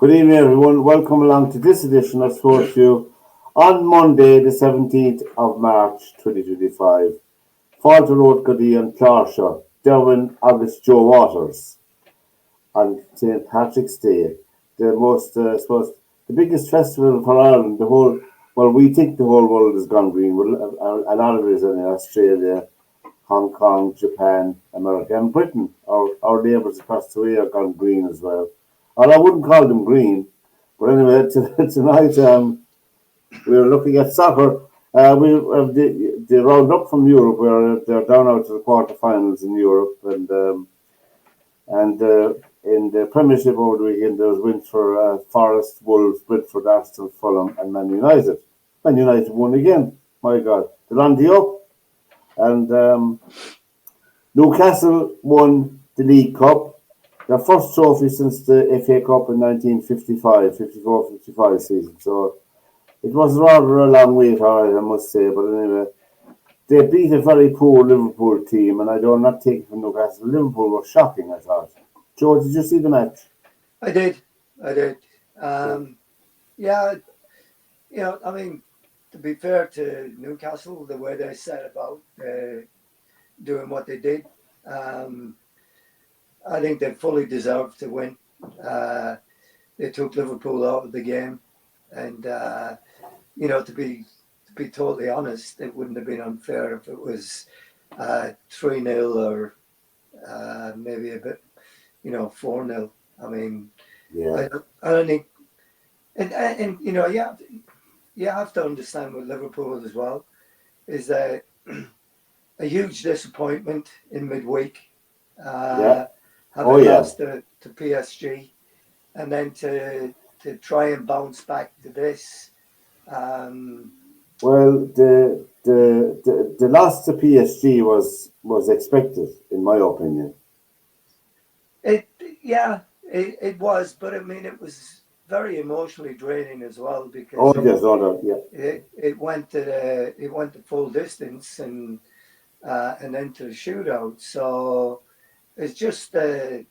Good evening, everyone. Welcome along to this edition of SportsView on Monday, the 17th of March 2025. Fáilte Road Goodie and Clárshaw, Derwynne August Joe Waters on St. Patrick's Day, the most, I suppose, the biggest festival for Ireland. We think the whole world has gone green. Well, a lot of it is in Australia, Hong Kong, Japan, America, and Britain. Our neighbours across the way are gone green as well. And I wouldn't call them green, but anyway, tonight we are looking at soccer. We have the round up from Europe, where they're down out to the quarterfinals in Europe, and in the Premiership over the weekend there was wins for Forest, Wolves, Brentford, Arsenal, Fulham, and Man United. Man United won again. My God, they're on the up. And Newcastle won the League Cup, their first trophy since the FA Cup in 1955, 54-55 season. So it was rather a long wait, I must say. But anyway, they beat a very poor Liverpool team, and I don't not take it from Newcastle. Liverpool were shocking, I thought. Joe, did you see the match? I did. Yeah, I mean, to be fair to Newcastle, the way they set about doing what they did, I think they fully deserved to win. They took Liverpool out of the game, and to be totally honest, it wouldn't have been unfair if it was 3-0 or maybe a bit, 4-0. I mean, Yeah. I don't think, and you have to understand with Liverpool as well is that a huge disappointment in midweek. Yeah. Having lost to PSG, and then to try and bounce back to this. Well, the loss to PSG was expected, in my opinion. It was, but I mean, it was very emotionally draining as well because it went to full distance and then to the shootout. So it's just a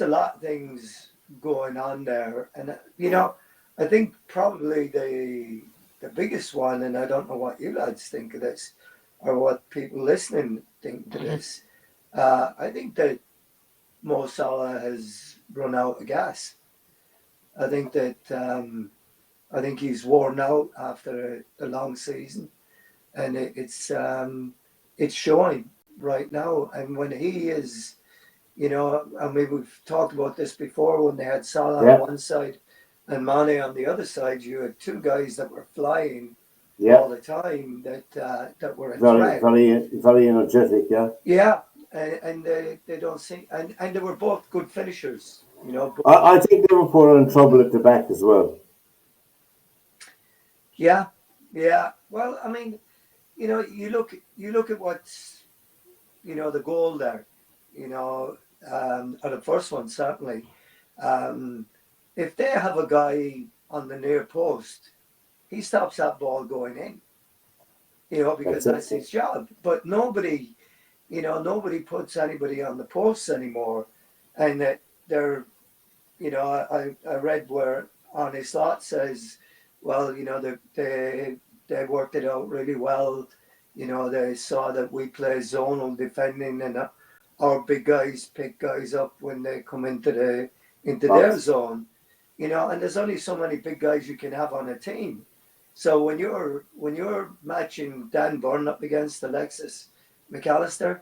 lot of things going on there, and I think probably the biggest one, and I don't know what you lads think of this or what people listening think to this. I think that Mo Salah has run out of gas. I think he's worn out after a long season, and it's showing right now. And when he is, I mean, we've talked about this before when they had Salah on one side and Mane on the other side. You had two guys that were flying all the time that were a threat. Very energetic. Yeah. And they don't seem, and they were both good finishers, I think Liverpool are in trouble at the back as well. Yeah. Well, I mean, you look at what's, the goal there, or the first one certainly. If they have a guy on the near post, he stops that ball going in, because that's his job. But nobody puts anybody on the posts anymore, and that they're, I read where Arne Slot says, well, they worked it out really well. They saw that we play zonal defending, and our big guys pick guys up when they come into their zone, and there's only so many big guys you can have on a team. So when you're matching Dan Burn up against Alexis McAllister,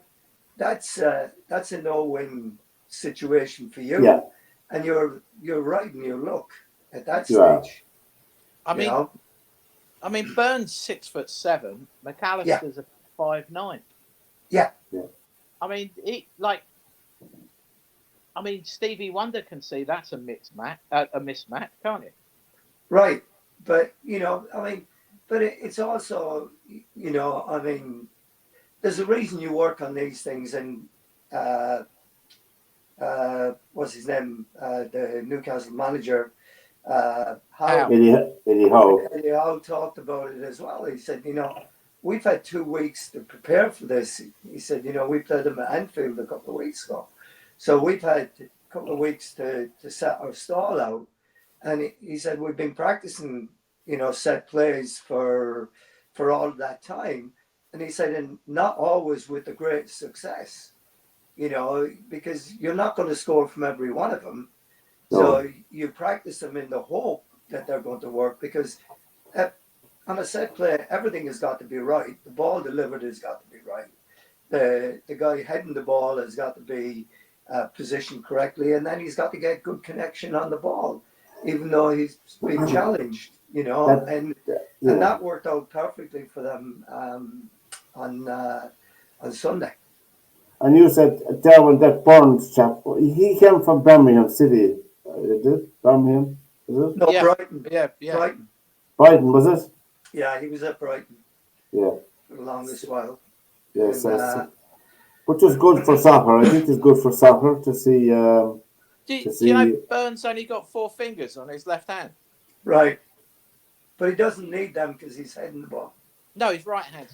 that's a no-win situation for you. Yeah. And you're riding your luck at that stage. I mean, Burns 6'7", McAllister's a 5'9". Yeah. I mean, Stevie Wonder can see that's a mismatch, can't you? Right, but it's also, there's a reason you work on these things, and what's his name? The Newcastle manager, Eddie Howe. Eddie Howe talked about it as well. He said, we've had 2 weeks to prepare for this. He said, we played them at Anfield a couple of weeks ago. So we've had a couple of weeks to set our stall out. And he said, we've been practicing, set plays for all that time. And he said, and not always with the great success, because you're not going to score from every one of them. No. So you practice them in the hope that they're going to work, because on a set play, everything has got to be right. The ball delivered has got to be right. The guy heading the ball has got to be positioned correctly, and then he's got to get good connection on the ball, even though he's been challenged, and that worked out perfectly for them on Sunday. And you said, Derwynne, that Burns chap, he came from Birmingham City. Is it? Birmingham? Is it? No, Yeah. Brighton. Yeah. Brighton. Brighton, was it? Yeah, he was at Brighton Yeah. for the longest while. Yes, And, which is good for soccer. I think it's good for soccer to see. Do you know Burns only got 4 fingers on his left hand? right. But he doesn't need them because he's heading the ball. No, he's right hand.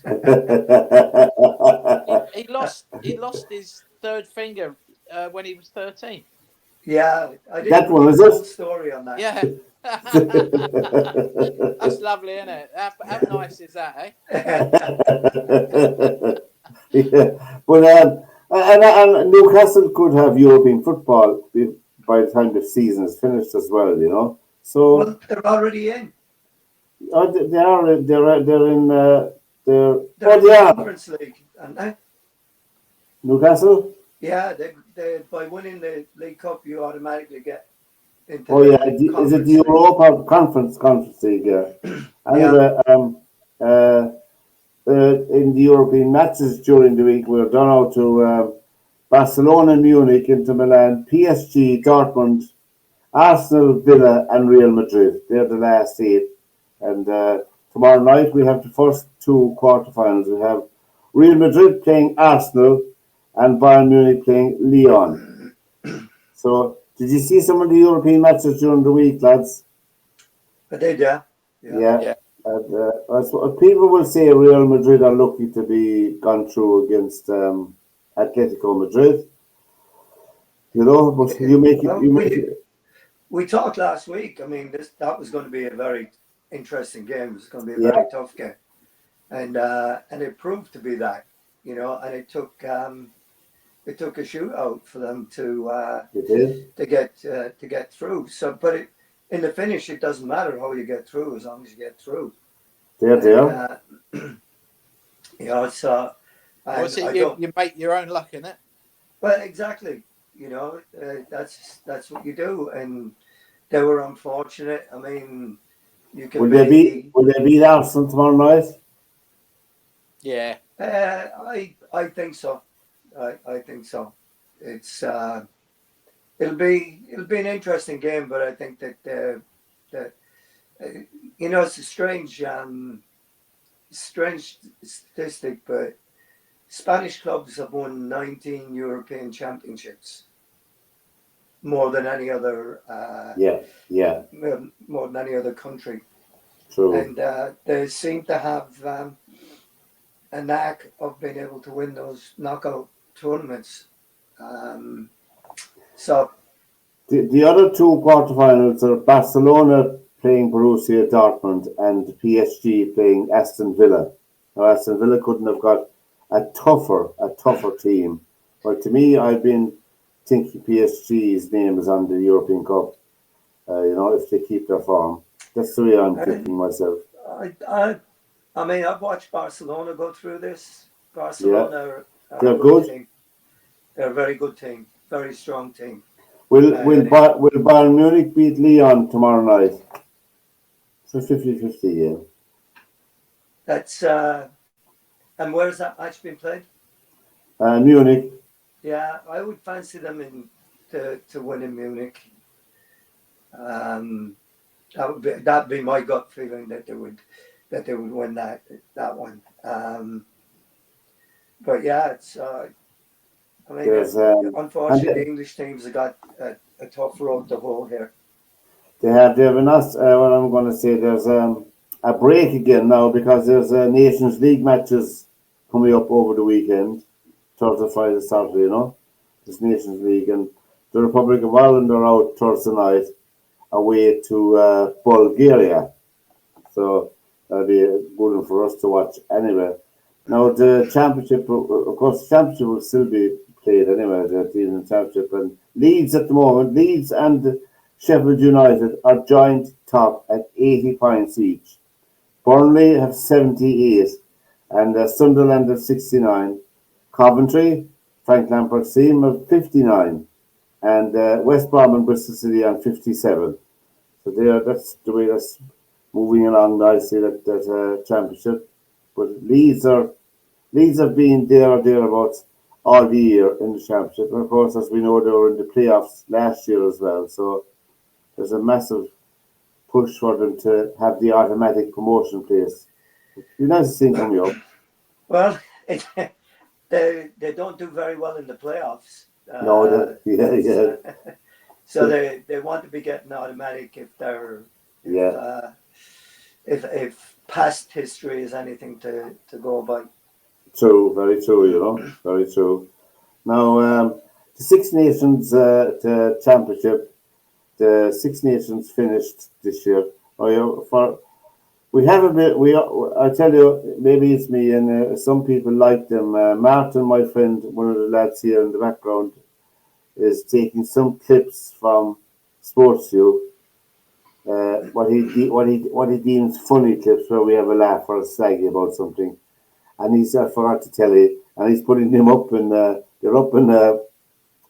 he lost his 3rd finger when he was 13. Yeah, I didn't That one, is the it? whole story on that. Yeah. That's lovely, isn't it? How nice is that, Yeah. But and Newcastle could have European football by the time the season is finished as well, So Well, they're already in. they are. They're in. They're in they the are. Conference League, aren't they? Newcastle. Yeah, they by winning the League Cup, you automatically get into Oh yeah, the is it the Conference League. Europa Conference League? Yeah. Anyway, in the European matches during the week, we're done out to Barcelona, Munich, Inter Milan, PSG, Dortmund, Arsenal, Villa, and Real Madrid. They're the last 8. And tomorrow night we have the first 2 quarterfinals. We have Real Madrid playing Arsenal and Bayern Munich playing Lyon. So, did you see some of the European matches during the week, lads? I did, yeah. Yeah. And people will say Real Madrid are lucky to be gone through against Atletico Madrid. But you make it. We talked last week. I mean, that was going to be a very interesting game. It was going to be a very tough game, and it proved to be that. And it took a shootout for them to get through. So, but in the finish, it doesn't matter how you get through as long as you get through. Yeah. So you make your own luck in it. Well, exactly. That's what you do, and they were unfortunate. I mean, you can. Will they beat Arsenal tomorrow night? Yeah. I think so. I think so. It's it'll be an interesting game, but I think that it's a strange statistic, but Spanish clubs have won 19 European championships, more than any other. More than any other country. True. And they seem to have a knack of being able to win those knockout tournaments. So the other 2 quarterfinals are Barcelona playing Borussia Dortmund and PSG playing Aston Villa. Now, Aston Villa couldn't have got a tougher team. But to me, I've been thinking PSG's name is on the European Cup. If they keep their form, that's the way I'm thinking myself. I mean, I've watched Barcelona go through this. Barcelona are they're a good. Team. They're a very good team, very strong team. Will Bayern Munich beat Lyon tomorrow night? It's a 50-50, yeah. That's and where's that match being played? Munich. Yeah, I would fancy them to win in Munich. That'd be my gut feeling that they would win that one. But yeah, it's. I mean, unfortunately, the English teams have got a tough road to hoe here. They have an us. What I'm going to say, there's a break again now because there's Nations League matches coming up over the weekend, Thursday, Friday, Saturday. There's Nations League, and the Republic of Ireland are out Thursday night, away to Bulgaria. So that'll be a good one for us to watch anyway. Now the championship, of course, the championship will still be played anyway. The season championship and Leeds at the moment, Leeds and Sheffield United are joint top at 80 points each. Burnley have 78 and Sunderland have 69. Coventry, Frank Lampard's team, have 59 and West Brom and Bristol City on 57. So that's the way that's moving along nicely, that championship. But Leeds have been there or thereabouts all the year in the championship. And of course, as we know, they were in the playoffs last year as well. So there's a massive push for them to have the automatic promotion place. It'd be nice to see them coming up. Well, they don't do very well in the playoffs. No, yeah. So they want to be getting automatic if past history is anything to go by. True, very true, very true. Now, the Six Nations the championship, the Six Nations finished this year. We have a bit, I tell you, maybe it's me, and some people like them. Martin, my friend, one of the lads here in the background, is taking some clips from SportsView. What he deems funny clips where we have a laugh or a slag about something, and he's I forgot to tell you, and he's putting them up in they're up in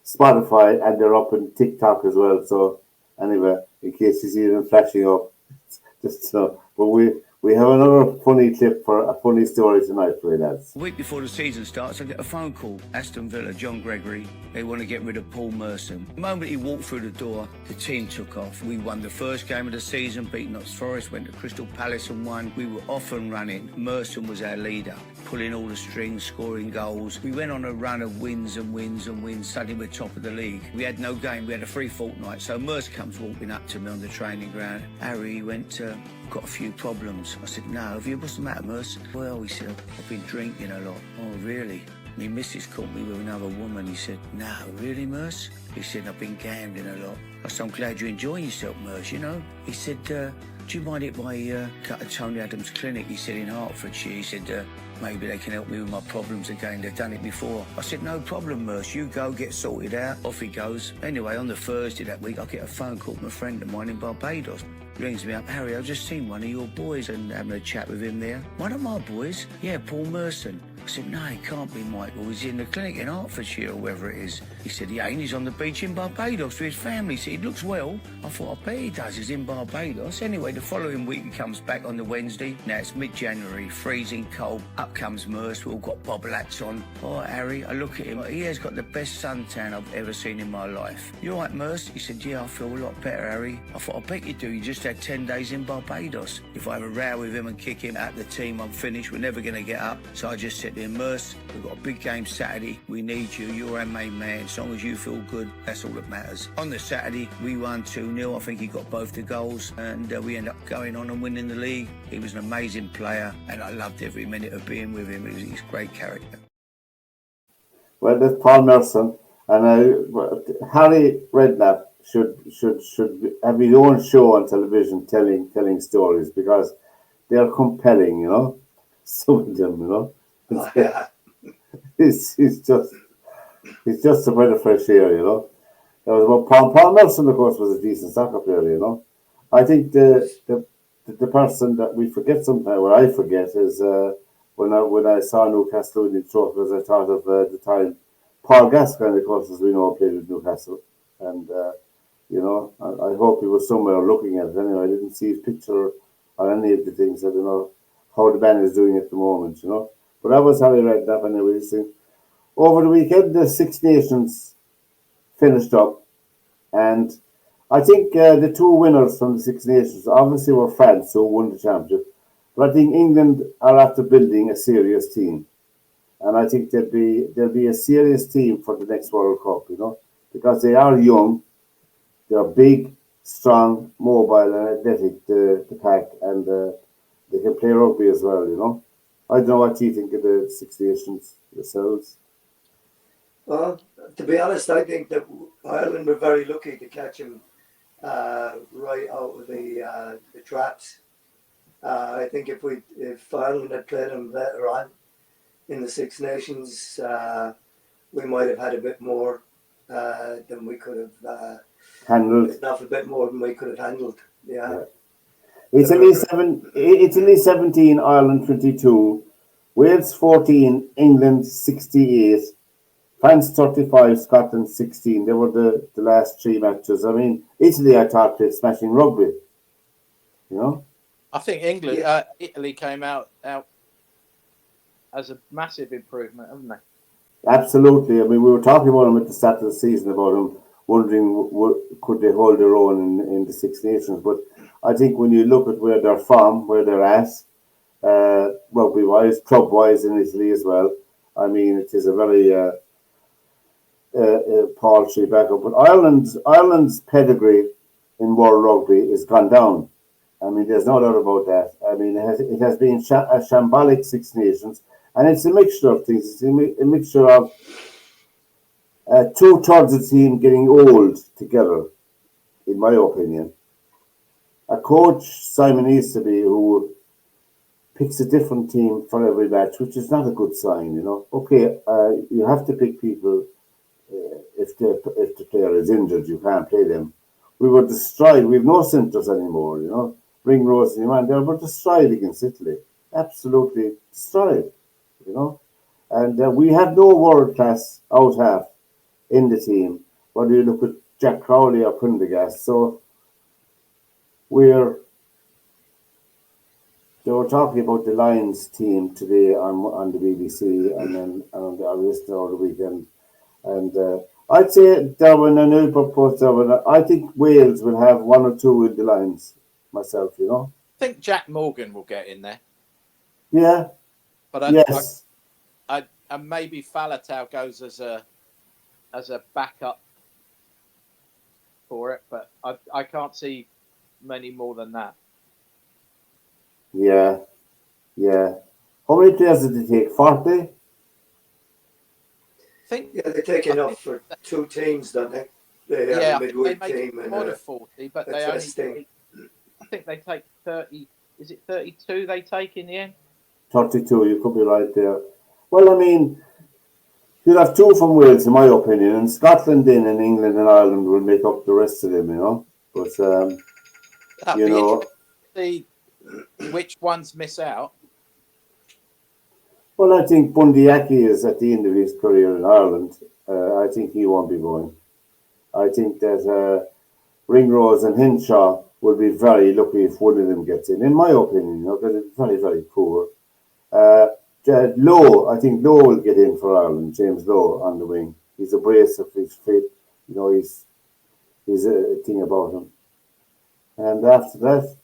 Spotify and they're up in TikTok as well. So anyway, in case you see them flashing up, just so. But we have another funny clip for a funny story tonight for you lads. A week before the season starts, I get a phone call. Aston Villa, John Gregory, they want to get rid of Paul Merson. The moment he walked through the door, the team took off. We won the first game of the season, beat Notts Forest, went to Crystal Palace and won. We were off and running. Merson was our leader, pulling all the strings, scoring goals. We went on a run of wins and wins and wins. Suddenly we're top of the league. We had no game. We had a free fortnight. So Merson comes walking up to me on the training ground. Harry, he went, got a few problems. I said, no, have you? What's the matter, Merce? Well, he said, I've been drinking a lot. Oh, really? My missus caught me with another woman. He said, no, really, Merce? He said, I've been gambling a lot. I said, I'm glad you're enjoying yourself, Merce, He said, do you mind if I cut to Tony Adams' clinic? He said, in Hertfordshire. He said, maybe they can help me with my problems again. They've done it before. I said, no problem, Merce. You go, get sorted out. Off he goes. Anyway, on the Thursday that week, I get a phone call from a friend of mine in Barbados. Rings me up, Harry, I've just seen one of your boys and having a chat with him there. One of my boys? Yeah, Paul Merson. I said, no, he can't be Michael. He's in the clinic in Hertfordshire or wherever it is. He said, yeah, and he's on the beach in Barbados with his family. He said, he looks well. I thought, I bet he does. He's in Barbados. Anyway, the following week he comes back on the Wednesday. Now it's mid-January, freezing cold. Up comes Merce. We've all got bobble hats on. Oh, Harry, I look at him. He has got the best suntan I've ever seen in my life. You all right, Merce? He said, yeah, I feel a lot better, Harry. I thought, I bet you do. You just had 10 days in Barbados. If I have a row with him and kick him out of the team, I'm finished. We're never going to get up. So I just said to him, Merce, we've got a big game Saturday. We need you. You're our main man. As long as you feel good, that's all that matters. On the Saturday, we won 2-0. I think he got both the goals. And we ended up going on and winning the league. He was an amazing player. And I loved every minute of being with him. He's a great character. Well, that's Paul Merson. And Harry Redknapp should have his own show on television telling stories because they are compelling, Some of them, Oh, yeah. He's just a breath of fresh air, That was about Paul Merson, of course, was a decent soccer player, I think the person that we forget sometimes, what I forget, is when I saw Newcastle winning the trophy, because I thought of the time Paul Gascoigne, of course, as we know, played with Newcastle, and I hope he was somewhere looking at it. Anyway, I didn't see his picture on any of the things. I don't know how the band is doing at the moment, But that was Harry Redknapp anyway. Over the weekend, the Six Nations finished up, and I think the two winners from the Six Nations obviously were France, who won the championship. But I think England are after building a serious team, and I think there'll be a serious team for the next World Cup, because they are young, they are big, strong, mobile, and athletic. The pack, and they can play rugby as well, I don't know what you think of the Six Nations yourselves. Well, to be honest, I think that Ireland were very lucky to catch him right out of the traps. I think if Ireland had played them later on in the Six Nations, we might have had a bit more than we could have handled. enough a bit more than we could have handled. Yeah. It's only 17, Ireland 22, Wales 14, England 68, France 35, Scotland 16. They were the last three matches. I mean, Italy, I thought, played smashing rugby. You know? I think Italy came out as a massive improvement, haven't they? Absolutely. I mean, we were talking about them at the start of the season, about them wondering could they hold their own in the Six Nations. But I think when you look at where they're from, where they're at, rugby-wise, club-wise in Italy as well, I mean, it is a very paltry backup. But Ireland's pedigree in world rugby is gone down. I mean, there's no doubt about that. I mean, it has been a shambolic Six Nations, and it's a mixture of things. It's a mixture of 2/3 of the team getting old together, in my opinion. A coach, Simon Easterby, who picks a different team for every match, which is not a good sign, you know. Okay, you have to pick people if the player is injured, you can't play them. We were destroyed. We've no centres anymore, you know. Ringrose and Iman, they were destroyed against Italy. Absolutely destroyed, you know. And we have no world-class out half in the team, whether you look at Jack Crowley or Prendergast. So they were talking about the Lions team today on the BBC and then on the listening over the weekend. And I'd say Derwynne and Derwynne, I think Wales will have one or two in the Lions myself, you know. I think Jack Morgan will get in there. Yeah. But yes. And maybe Faletau goes as a backup for it, but I can't see many more than that. Yeah. How many players did they take? 40? They take enough for two teams, don't they? They have a midweek team and more than 40, but they only. I think they take 30. Is it 32 they take in the end? 32. You could be right there. Well, I mean, you'll have two from Wales, in my opinion, and Scotland in, and England and Ireland will make up the rest of them, you know. But you know, see which ones miss out. Well, I think Bundyaki is at the end of his career in Ireland. I think he won't be going. I think that Ringrose and Hinshaw will be very lucky if one of them gets in my opinion, you know, because it's very, very poor. Lowe, I think Lowe will get in for Ireland, James Lowe on the wing. He's abrasive, he's fit, you know, he's a thing about him. And after that,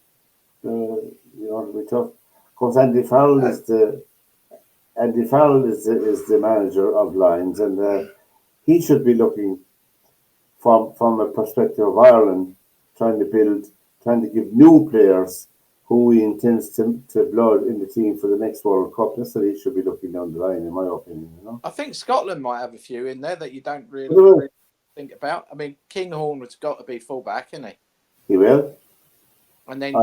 you know, it'll be tough. Of course, Andy Farrell is the manager of Lions, and he should be looking from a perspective of Ireland, trying to give new players who he intends to blood in the team for the next World Cup. That's what he should be looking down the line, in my opinion. You know, I think Scotland might have a few in there that you don't really think about. I mean, Kinghorn has got to be fullback, isn't he? He will. And then,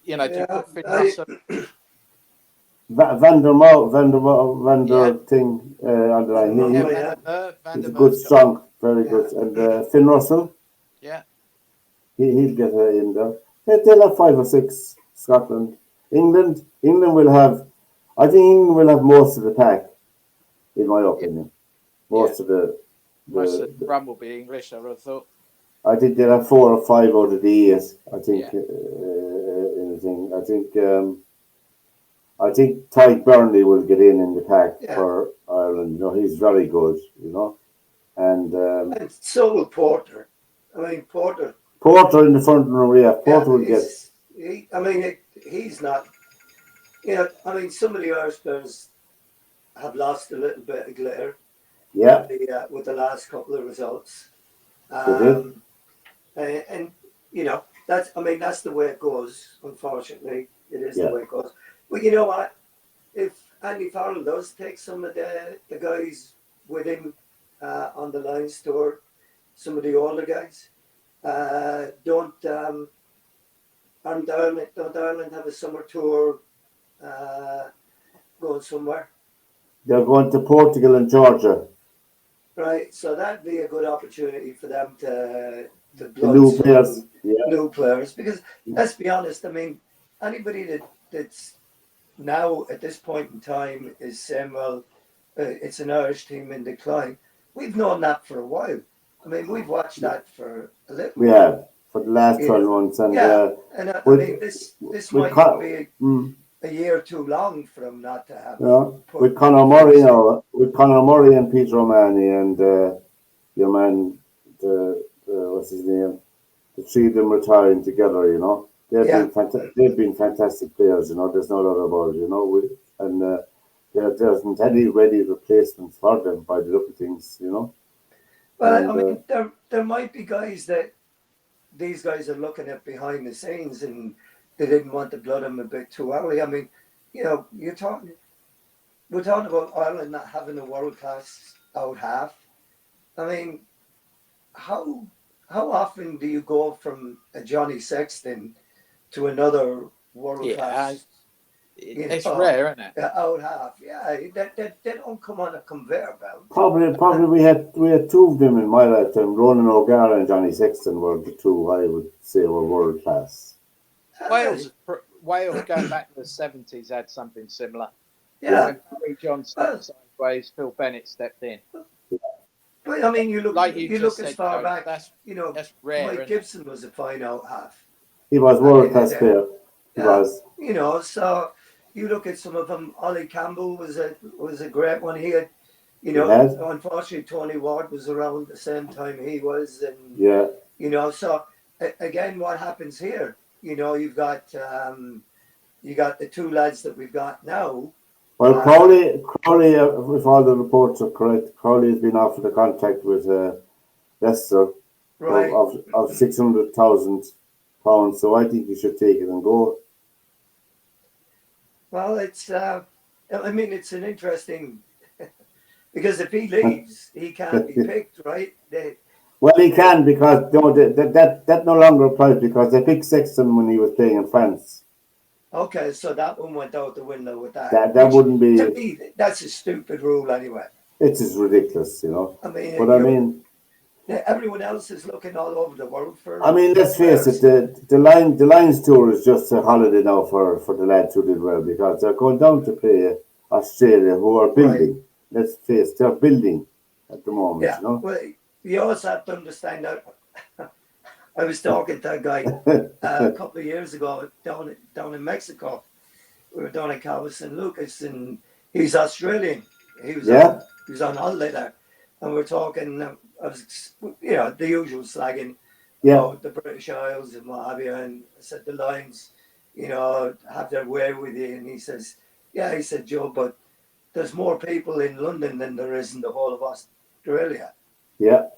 you know, Vander thing on the line. He's a good, strong, very good. And Finn Russell. Yeah. He'll get in there. They'll have 5 or 6. Scotland, England will have. I think England will have most of the pack, in my opinion. Most of the run will be English, I would have thought. I think they'll have 4 or 5 out of the years. I think. I think Ty Burnley will get in the pack for Ireland. You know, he's very good. You know, and so will Porter. I mean, Porter in the front row. Yeah, Porter will get. He's not. You know, I mean, some of the Irish players have lost a little bit of glitter. Yeah. With the last couple of results. And you know, that's the way it goes. Unfortunately, it is the way it goes. But you know what? If Andy Farrell does take some of the guys with him on the Lions tour, some of the older guys, Don't Ireland have a summer tour going somewhere? They're going to Portugal and Georgia. Right, so that'd be a good opportunity for them to The blood new some players. Yeah. new players. Because let's be honest, I mean, anybody that's now at this point in time is saying, well, it's an Irish team in decline. We've known that for a while. I mean, we've watched that for a little We while. have for the last 12 months. And and I with, mean, this with might Con- be mm, a year too long for them not to have. yeah, put- with Conor Murray now, with Conor Murray and Peter O'Mahony and your man, what's his name? The three of them retiring together, you know. They've been fantastic players, you know. There's no doubt about it, you know. There isn't any ready replacements for them by the look of things, you know. Well, I mean, there might be guys that these guys are looking at behind the scenes and they didn't want to blood them a bit too early. I mean, you know, we're talking about Ireland not having a world class out half. I mean, how often do you go from a Johnny Sexton to another world class? It's rare, isn't it? Out half, yeah. They don't come on a conveyor belt. Probably we had two of them in my lifetime. Ronan O'Gara and Johnny Sexton were the two I would say were world class. Wales going back to the 70s had something similar. Yeah. When Barry John stepped sideways, Phil Bennett stepped in. But I mean, you look as far Joe, back. That's rare. Mike Gibson was a fine out half. He was world class player. He was. You know, so you look at some of them. Ollie Campbell was a great one. He had, unfortunately, Tony Ward was around the same time he was, and you know, so again, what happens here? You know, you got the two lads that we've got now. Well, Crowley, if all the reports are correct, Crowley has been offered a contract with Leicester of £600,000. So I think he should take it and go. Well, it's it's an interesting because if he leaves, he can't be picked, right? Well, he can because that no longer applies because they picked Sexton when he was playing in France. Okay, so that one went out the window with that. That wouldn't be. To me, that's a stupid rule anyway. It is ridiculous, you know. I mean, everyone else is looking all over the world for. I mean, let's face it. The Lions tour is just a holiday now for the lads who did well because they're going down to play Australia, who are building. Right. Let's face, they're building at the moment. Yeah. You know? Well, you also have to understand that. I was talking to a guy a couple of years ago down in Mexico. We were down in Cabo San Lucas, and he's Australian. He was on holiday there, and we're talking. I was, the usual slagging about the British Isles and what have you. And I said the Lions, have their way with you. And he says, he said, Joe, but there's more people in London than there is in the whole of Australia. Yeah.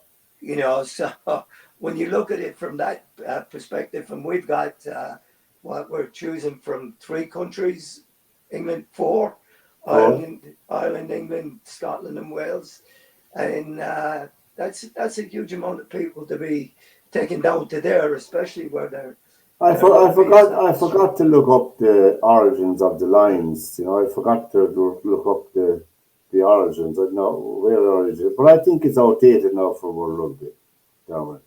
So when you look at it from that perspective, and we've got we're choosing from 3 countries, England 4, Ireland, England, Scotland, and Wales, and that's a huge amount of people to be taken down to there, especially where they're. I forgot to look up the origins of the Lions. I forgot to look up the origins. I don't know where the origins, but I think it's outdated now for World Rugby. Derwynne.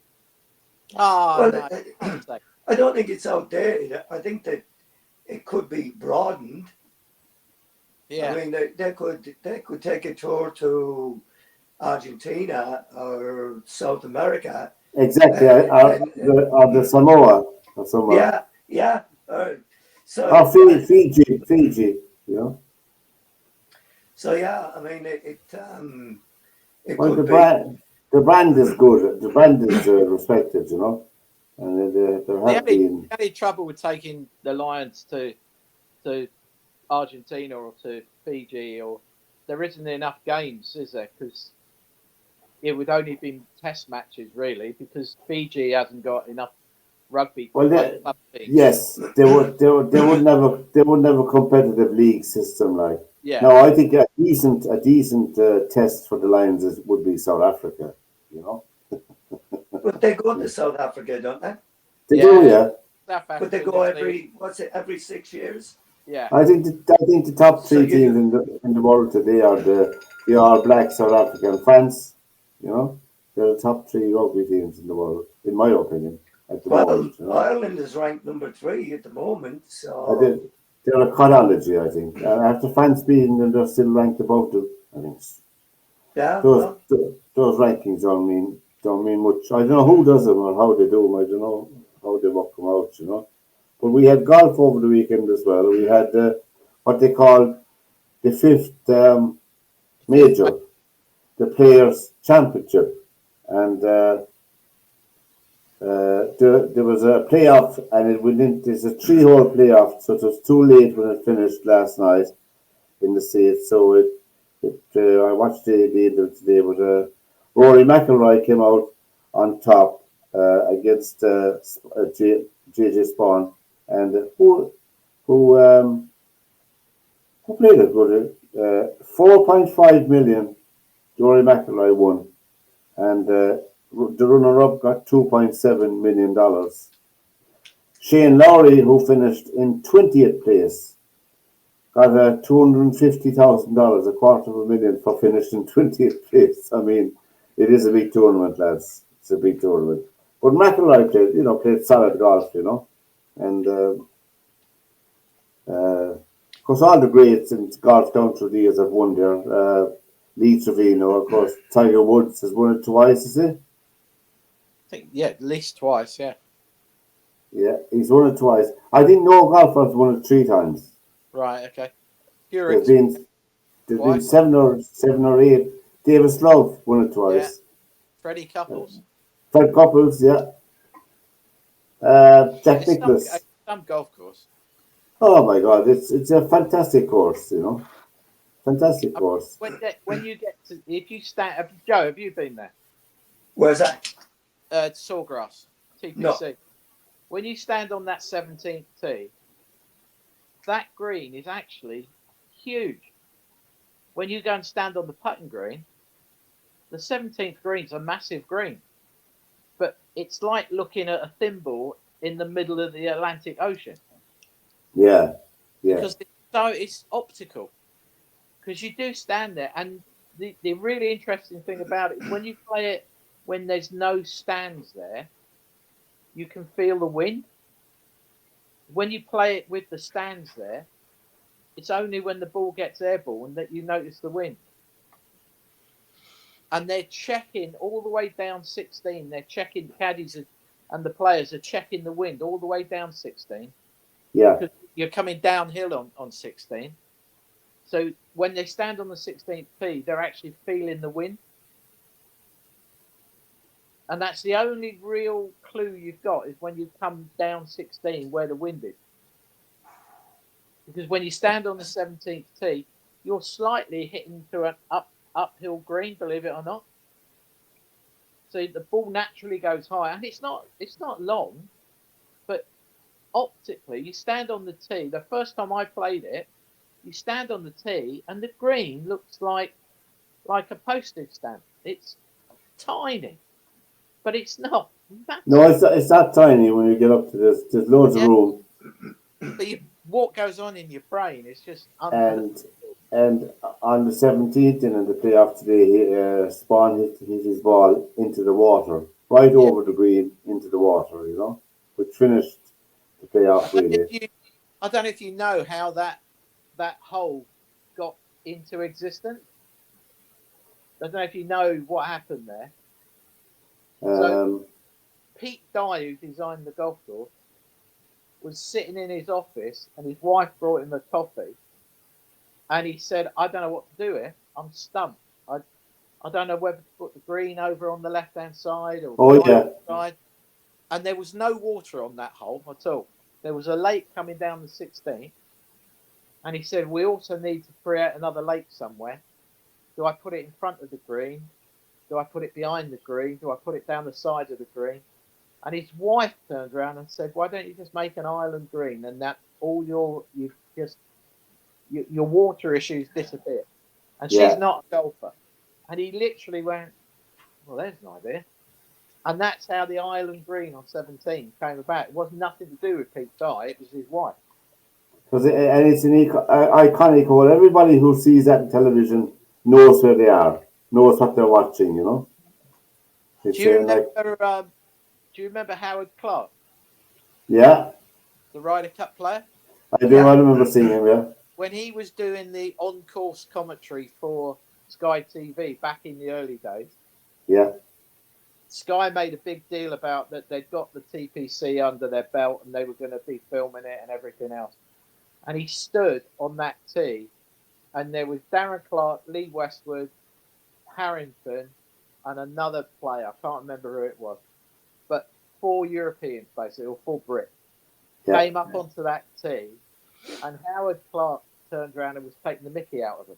I don't think it's outdated. I think that it could be broadened. Yeah. I mean, they could take a tour to Argentina or South America. Exactly, or the Samoa. Yeah. Fiji. So I mean, it well, could be. The brand is good. The brand is respected, and the only trouble with taking the Lions to Argentina or to Fiji, or there isn't enough games, is there? Because it would only be test matches, really, because Fiji hasn't got enough rugby. Well, yes, they wouldn't have a competitive league system like. Yeah. No, I think a decent test for the Lions would be South Africa. But they go to South Africa, don't they? They do, yeah. South But they Africa, go New Zealand. every 6 years? Yeah. I think the top So three you teams do. in the world today are the All Blacks, South Africa, and France. You know, they're the top three rugby teams in the world, in my opinion, at the Well, moment. You know, Ireland is ranked number 3 at the moment, I so did. They're a chronology, I think. After France beating them, they're still ranked above them. I think yeah, those well, those rankings don't mean much. I don't know who does them or how they do them. I don't know how they work them out. You know. But we had golf over the weekend as well. We had what they call the fifth major, the Players' Championship, and there was a playoff, and it went in. There's a three-hole playoff, so it was too late when it finished last night in the States. So I watched the end of it today, but Rory McIlroy came out on top against JJ Spawn, and who played it good. 4.5 million. Rory McIlroy won, and the runner-up got $2.7 million. Shane Lowry, who finished in 20th place, got $250,000, $250,000 for finishing 20th place. I mean, it is a big tournament, lads. It's a big tournament. But McIlroy played solid golf, and of course, all the greats in golf down through the years have won there. Lee Trevino, of course, Tiger Woods has won it twice, is it? I think, yeah, at least twice, yeah. Yeah, he's won it twice. I think no golfer has won it 3 times. Right, okay. There's been seven or eight. Davis Love won it twice. Yeah. Freddie Couples. Fred Couples, yeah. Jack Nicklaus. Some golf course. Oh my God, it's a fantastic course, fantastic course. When you get to, if you stand, Joe, have you been there? where's that? Sawgrass, TPC. No. When you stand on that 17th tee, that green is actually huge. When you go and stand on the putting green, the 17th green's a massive green, but it's like looking at a thimble in the middle of the Atlantic Ocean. Yeah. Because it's optical. Because you do stand there, and the really interesting thing about it is when you play it when there's no stands there, you can feel the wind. When you play it with the stands there, it's only when the ball gets airborne that you notice the wind. And they're checking all the way down 16. They're checking, caddies and the players are checking the wind all the way down 16. Yeah. Because you're coming downhill on 16. So when they stand on the 16th tee, they're actually feeling the wind. And that's the only real clue you've got is when you come down 16 where the wind is. Because when you stand on the 17th tee, you're slightly hitting to an uphill green, believe it or not. So the ball naturally goes high, and it's not long, but optically, you stand on the tee. The first time I played it, you stand on the tee, and the green looks like a postage stamp. It's tiny, but it's not. No, it's not tiny when you get up to this. There's loads of room. But what goes on in your brain is just and on the 17th in the playoff today, Spawn hit his ball into the water, right over the green into the water, which finished the playoff really. I don't know if you know how that hole got into existence. I don't know if you know what happened there. So Pete Dye, who designed the golf course, was sitting in his office, and his wife brought him a coffee, and he said, "I don't know what to do here. I'm stumped. I don't know whether to put the green over on the left-hand side or the right side." And there was no water on that hole at all. There was a lake coming down the 16th, and he said, "We also need to create another lake somewhere. Do I put it in front of the green? Do I put it behind the green? Do I put it down the side of the green?" And his wife turned around and said, "Why don't you just make an island green, and that all your water issues disappear?" And she's not a golfer. And he literally went, "Well, there's an idea." And that's how the Island Green on 17 came about. It was nothing to do with Pete Dye, it was his wife. Because and it's an iconic hole. Everybody who sees that on television knows where they are, knows what they're watching. You know. It's Do you like, remember? Do you remember Howard Clark, yeah, the Ryder Cup player? I do. I remember seeing him. Yeah. When he was doing the on-course commentary for Sky TV back in the early days, Yeah. Sky made a big deal about that they'd got the TPC under their belt and they were going to be filming it and everything else. And he stood on that tee, and there was Darren Clark, Lee Westwood, Harrington, and another player. I can't remember who it was, but 4 Europeans basically, or 4 Brits, came up onto that tee, and Howard Clark turned around and was taking the mickey out of him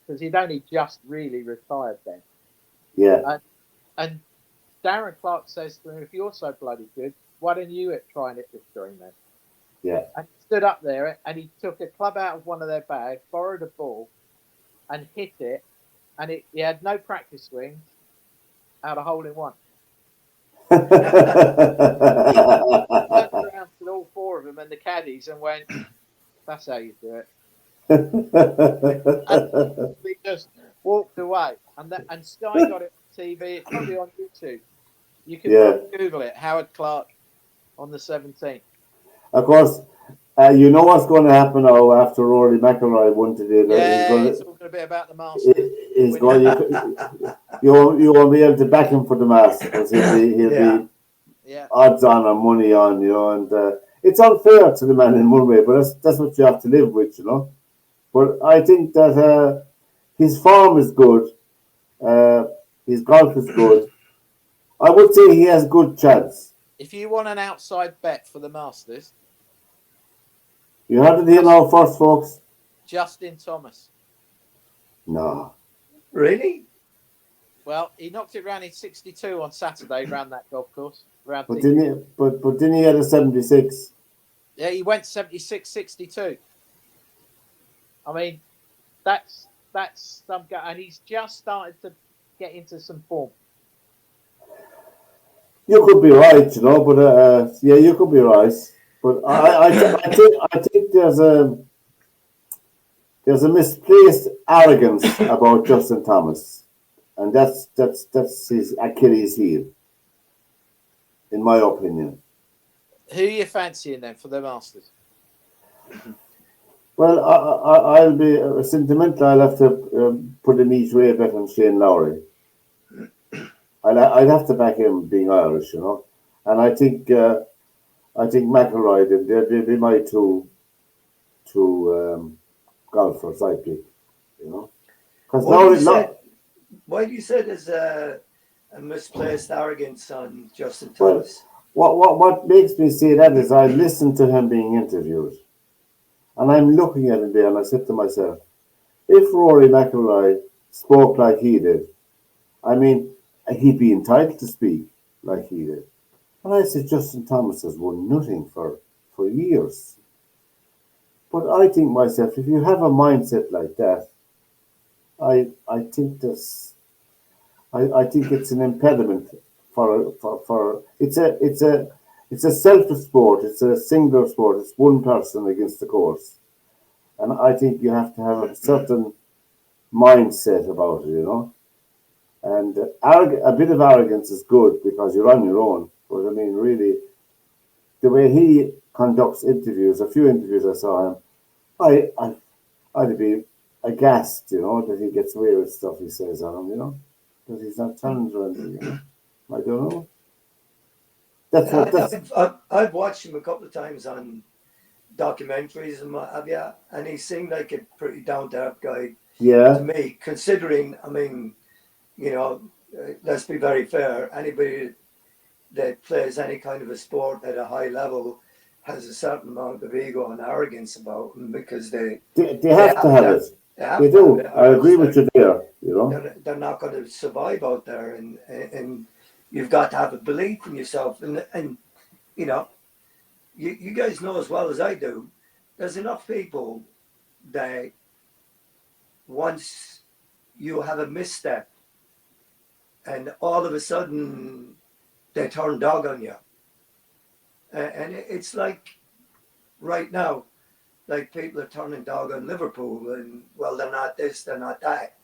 because he'd only just really retired then. Yeah. And Darren Clark says to him, "If you're so bloody good, why don't you try and hit this green then?" Yeah. And he stood up there and he took a club out of one of their bags, borrowed a ball, and hit it. And he had no practice swings out of hole in one. Turned around to all 4 of them and the caddies and went, "That's how you do it." And he just walked away. And Sky got it on TV. It's probably on YouTube. You can Google it, Howard Clark on the 17th. Of course, you know what's going to happen now after Rory McIlroy won today. It's all going to be about the Masters. He's going. You won't be able to back him for the Masters. He'll be odds on or money on, you know, and it's unfair to the man in one way, but that's what you have to live with, you know. But I think that his form is good, his golf is good. I would say he has good chance. If you want an outside bet for the Masters, you heard it here now first, folks. Justin Thomas. No. Really? Well, he knocked it round in 62 on Saturday round that golf course. But didn't he have a 76? Yeah, he went 76, 62. I mean, that's some guy, and he's just started to get into some form. You could be right, you know, but you could be right. But I think there's a misplaced arrogance about Justin Thomas, and that's his Achilles heel, in my opinion. Who are you fancying then for the Masters? Well, I'll be sentimental. I'll have to put a neat way bet on Shane Lowry. I'd have to back him being Irish, you know, and I think McIlroy, they're my two golfers I pick, you know. Because why do you say there's a misplaced arrogance on Justin Thomas? Well, what makes me say that is I listened to him being interviewed, and I'm looking at him there, and I said to myself, if Rory McIlroy spoke like he did, I mean, he'd be entitled to speak like he did. And I said, Justin Thomas has won nothing for years. But I think myself, if you have a mindset like that, I think it's an impediment for it's a selfish sport. It's a singular sport. It's one person against the course, and I think you have to have a certain mindset about it, you know. And a bit of arrogance is good because you're on your own. But I mean, really, the way he conducts interviews, a few interviews I saw him, I'd be aghast, you know, that he gets away with stuff he says on him, you know, because he's not challenged or anything, you know. I don't know. I've watched him a couple of times on documentaries and what have you, and he seemed like a pretty down-to-earth guy to me, considering, I mean, you know, let's be very fair, anybody that plays any kind of a sport at a high level has a certain amount of ego and arrogance about them because they have to have it. They do. I agree with you there. You know, they're not going to survive out there, and you've got to have a belief in yourself. And you know, you guys know as well as I do, there's enough people that once you have a misstep, and all of a sudden they turn dog on you. And it's like right now, like people are turning dog on Liverpool, and well, they're not this, they're not that.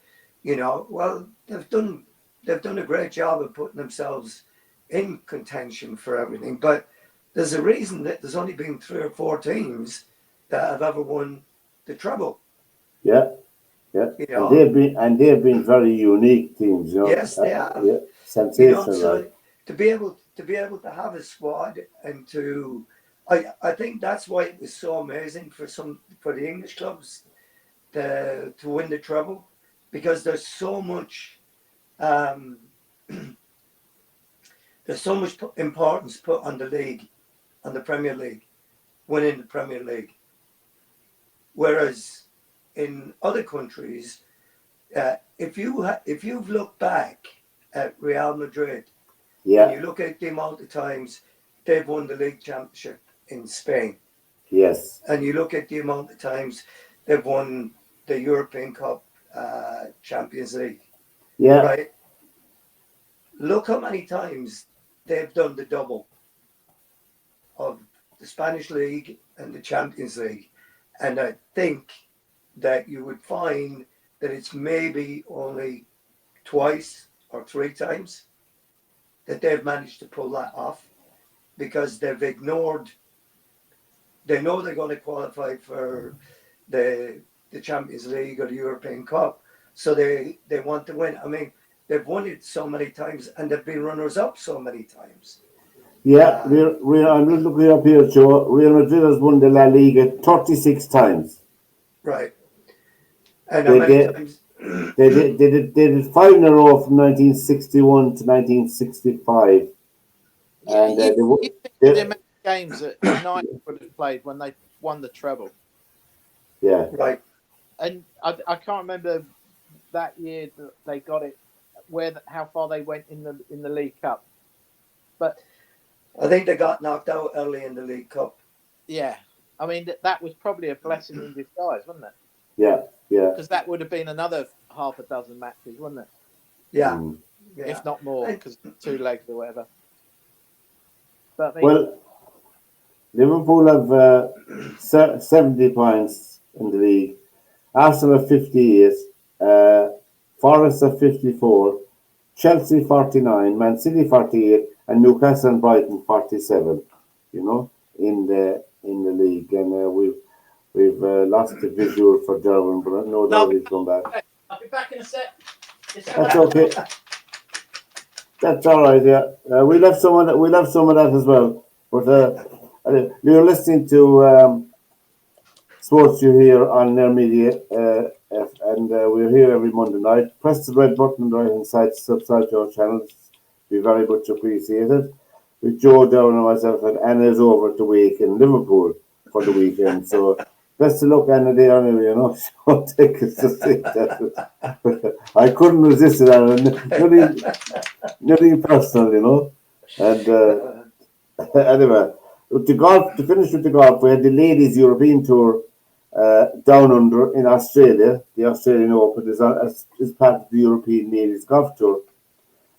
Well, they've done a great job of putting themselves in contention for everything. But there's a reason that there's only been 3 or 4 teams that have ever won the treble. Yeah. And they've been very unique teams. Yes, they have. Yeah, sensational. So to be able to have a squad and I think that's why it was so amazing for the English clubs to win the treble, because there's so much importance put on the league, on the Premier League, winning the Premier League. Whereas in other countries, if you've looked back at Real Madrid, and you look at the amount of times they've won the league championship in Spain, yes, and you look at the amount of times they've won the European Cup, Champions League, right? Look how many times they've done the double of the Spanish League and the Champions League, and I think that you would find that it's maybe only 2 or 3 times that they've managed to pull that off, because they've ignored. They know they're going to qualify for the Champions League or the European Cup, so they want to win. I mean, they've won it so many times, and they've been runners-up so many times. Yeah, I'm looking up here, Joe. Real Madrid has won the La Liga 36 times. Right. And how many times? They did 5 in a row from 1961 to 1965. And you think the amount of games that United would have played when they won the treble. Yeah. Right. And I can't remember that year that they got it, how far they went in the League Cup. But I think they got knocked out early in the League Cup. Yeah. I mean, that was probably a blessing in disguise, wasn't it? Yeah. Because that would have been another half a dozen matches, wouldn't it? Yeah. If not more, because 2 legs or whatever. But well, Liverpool have 70 points in the league. Arsenal have 58. Forest have 54. Chelsea 49. Man City 48. And Newcastle and Brighton 47. In the league, and we've lost the visual for Derwynne, but no doubt he'll come back. I'll be back in a sec. That's okay. That's all right. Yeah, we'll have some of that as well. But you're listening to SportsView here on their media, and we're here every Monday night. Press the red button on the right hand side to subscribe to our channels. Be very much appreciated. With Joe Down and myself, and Anna's over at the week in Liverpool for the weekend. So best of luck, Anna, there anyway, So take us to see that. I couldn't resist it, Anna. Nothing personal, And anyway, to finish with the golf, we had the Ladies European Tour down under in Australia. The Australian Open is part of the European Ladies Golf Tour.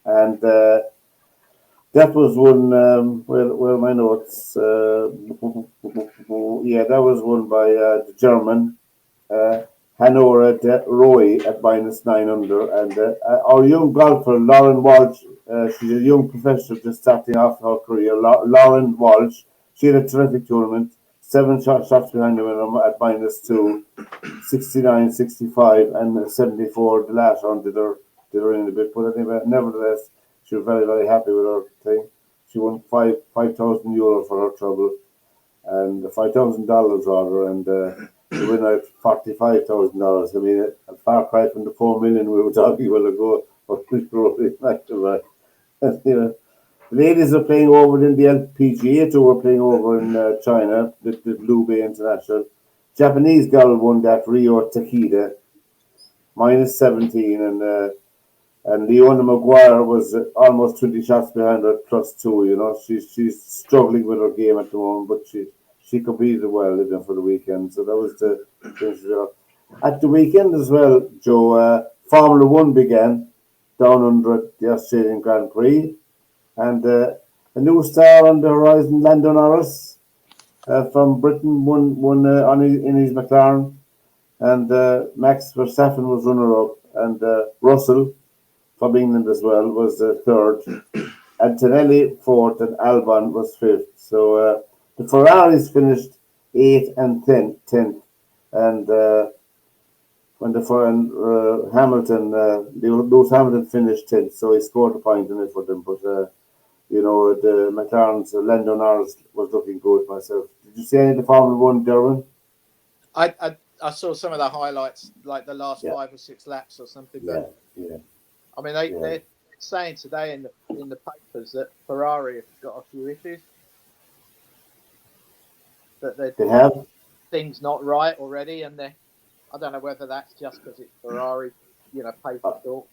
And that was won, where are my notes? That was won by the German, Hanora de Roy at -9 under. And our young golfer, Lauren Walsh, she's a young professional just starting off her career. Lauren Walsh, she had a terrific tournament. 7 shots behind them at -2, 69, 65, and 74. The last round did her in a bit, but anyway, nevertheless, she was very, very happy with her thing. She won €5,000 for her trouble, and $5,000 rather, and she won out $45,000. I mean, a far cry from the $4 million we were talking about ago. And, ladies are playing over in the LPGA Tour. We're playing over in China, the Blue Bay International. Japanese girl won that, Rio Takeda, -17, and Leona Maguire was almost 20 shots behind her, +2. She's struggling with her game at the moment, but she competed well for the weekend. So that was the at the weekend as well, Joe. Formula One began down under the Australian Grand Prix. And a new star on the horizon, Lando Norris from Britain, won in his McLaren. And Max Verstappen was runner-up. And Russell from England as well was third. Antonelli fourth, and Albon was fifth. So the Ferraris finished 8th and 10th. And when Hamilton, Lewis Hamilton finished 10th, so he scored a point in it for them. But the McLaren's Lando Norris was looking good myself. Did you see any of the Formula One, Derwynne? I saw some of the highlights, like the last 5 or 6 laps or something. But, Yeah. I mean, they're saying today in the papers that Ferrari have got a few issues. That They have things not right already, and I don't know whether that's just because it's Ferrari, paper talk.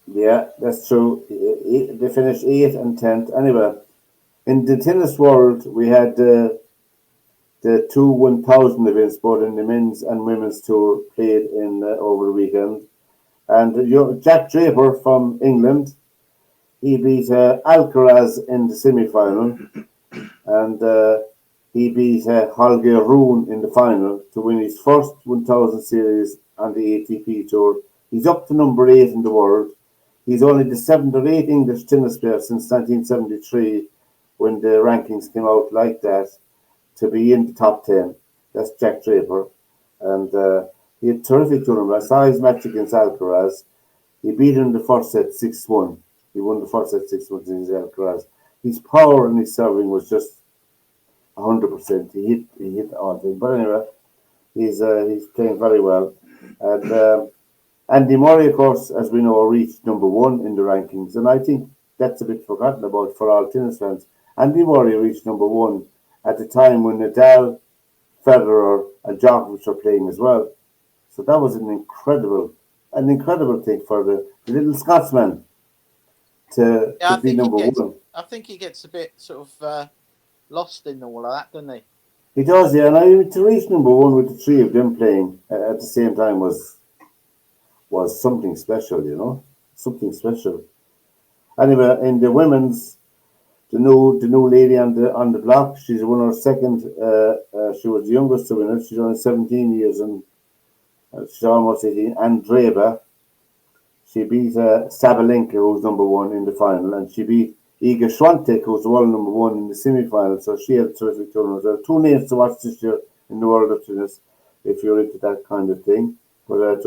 Yeah, that's true. They finished 8th and 10th. Anyway, in the tennis world, we had the 1,000 events, both in the men's and women's tour, played in over the weekend. And Jack Draper from England, he beat Alcaraz in the semi-final, and he beat Holger Rune in the final to win his first 1,000 series on the ATP Tour. He's up to number 8 in the world. He's only the 7th or 8th English tennis player since 1973, when the rankings came out like that, to be in the top 10. That's Jack Draper. And he had a terrific tournament. I saw his match against Alcaraz. He beat him in the first set 6-1. He won the first set 6-1 against Alcaraz. His power and his serving was just 100%. He hit all things. But anyway, he's playing very well. And Andy Murray, of course, as we know, reached number 1 in the rankings. And I think that's a bit forgotten about for all tennis fans. Andy Murray reached number 1 at the time when Nadal, Federer, and Djokovic were playing as well. So that was an incredible thing for the little Scotsman to be number 1. I think he gets a bit sort of lost in all of that, doesn't he? He does, yeah. And to reach number 1 with the 3 of them playing at the same time was something special, something special. Anyway, in the women's, the new lady on the block, she's won her second. She was the youngest to win it. She's only 17 years and she's almost 18. Andreeva, she beat Sabalenka, who's number 1 in the final, and she beat Iga Swiatek, who's the world number 1 in the semi-final. So she had a terrific tournament. There are 2 names to watch this year in the world of tennis, if you're into that kind of thing. But it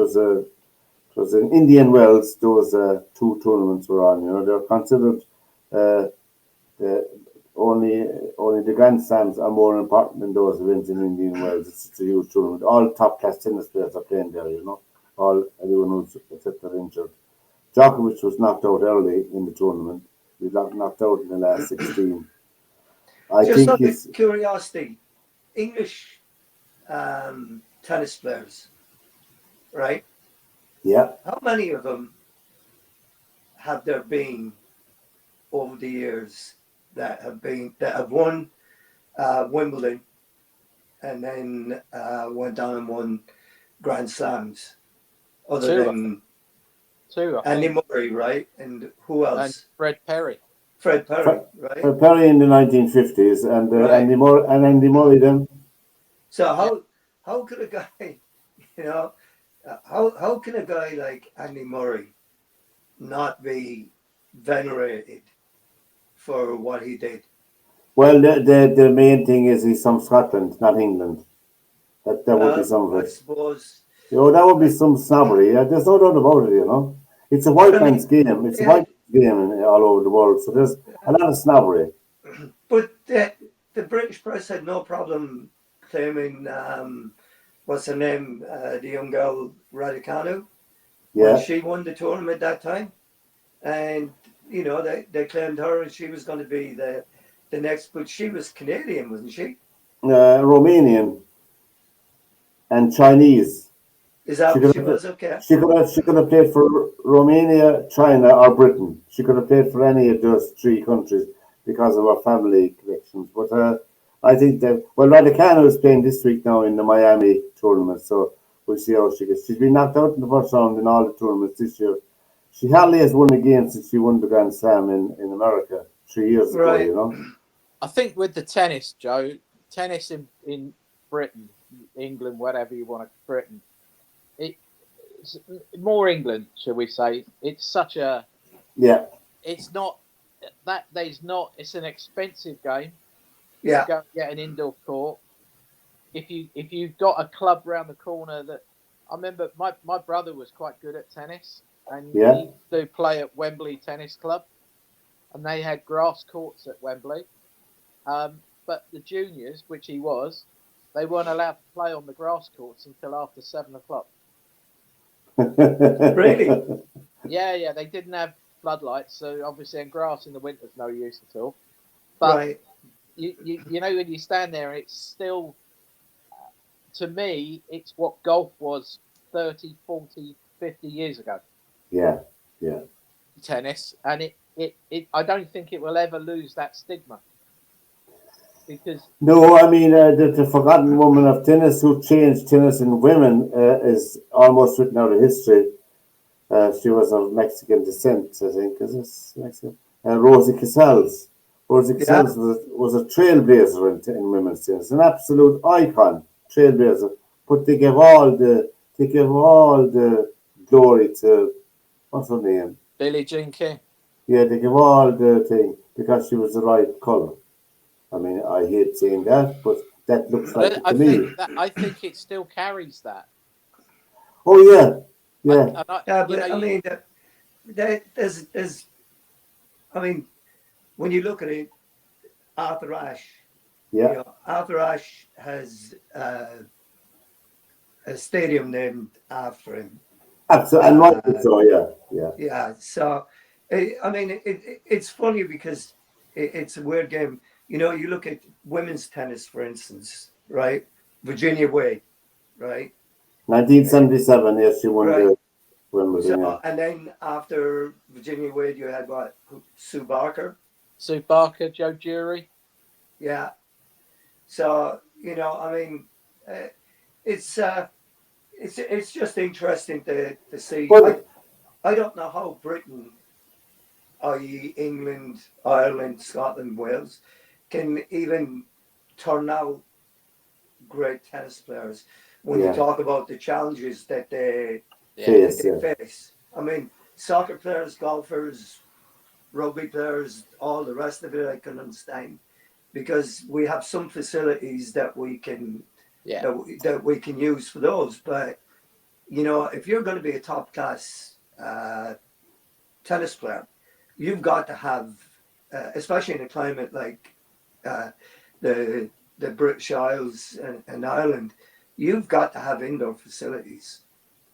was in Indian Wells. Those 2 tournaments were on. They're considered only the Grand Slams are more important than those events in Indian Wells. It's a huge tournament. All top class tennis players are playing there. Everyone who's except they're injured. Djokovic was knocked out early in the tournament. He got knocked out in the last 16. Just out of curiosity, English tennis players, right? Yeah. How many of them have there been over the years that have won Wimbledon and then went on and won Grand Slams? Other than 2, Andy Murray, right? And who else? And Fred Perry, right? Fred Perry in the 1950s, and Right. Andy Murray then. So how could a guy, how can a guy like Andy Murray not be venerated for what he did? Well, the main thing is he's from Scotland, not England. That would be some of it. I suppose. That would be some snobbery. There's no doubt about it. It's a white man's game. It's a white man's game all over the world. So there's a lot of snobbery. But the British press had no problem claiming, what's her name, the young girl, Raducanu. Yeah. She won the tournament that time. And, they claimed her and she was going to be the next, but she was Canadian, wasn't she? Romanian and Chinese. Is that what she was? Okay. She could have played for Romania, China, or Britain. She could have played for any of those 3 countries because of her family connections. But I think that Raducanu is playing this week now in the Miami tournament, so we'll see how she gets. She's been knocked out in the first round in all the tournaments this year. She hardly has won a game since she won the Grand Slam in America 3 years ago, Right. you know. I think with the tennis, Joe, tennis in Britain, England, whatever you want to, Britain, it's more England, shall we say? It's such a, Yeah, it's not that there's not. It's an expensive game to Yeah. go and get an indoor court. If you've got a club round the corner that, I remember my brother was quite good at tennis, and Yeah. he used to play at Wembley Tennis Club, and they had grass courts at Wembley. But the juniors, which he was, they weren't allowed to play on the grass courts until after 7 o'clock. Really? Yeah, they didn't have floodlights, so obviously, and grass in the winter's no use at all. But Right. you know, when you stand there, it's still, to me, it's what golf was 30, 40, 50 years ago. yeah. Tennis, and it I don't think it will ever lose that stigma, because No, I mean, the forgotten woman of tennis who changed tennis in women is almost written out of history. She was of Mexican descent, I think. Is this Mexican? Rosie Casals. Rosie Yeah. Casals was a trailblazer in women's tennis, an absolute icon, trailblazer. But they give all the glory to, what's her name? Billie Jean King. Yeah, they give all the thing because she was the right colour. I mean, I hate saying that, but that looks like it to me. I think it still carries that. Oh yeah, yeah, Yeah, but I mean, there's, I mean, when you look at it, Arthur Ashe, yeah. Arthur Ashe has a stadium named after him. Absolutely, and rightly so. Yeah. Yeah, so I mean, it's funny because it's a weird game. You know, you look at women's tennis, for instance, right? Virginia Wade, right? 1977. Yes, she won Right. the Wimbledon. So, and then after Virginia Wade, you had what? Sue Barker. Sue Barker, Joe Jury. Yeah. So you know, I mean, it's just interesting to see. But I don't know how Britain, i.e., England, Ireland, Scotland, Wales, can even turn out great tennis players when you Yeah. talk about the challenges that they yes, yeah. face. I mean, soccer players, golfers, rugby players, all the rest of it, I can understand because we have some facilities that we can that we can use for those. But you know, if you're going to be a top class tennis player, you've got to have, especially in a climate like the British Isles and Ireland, you've got to have indoor facilities.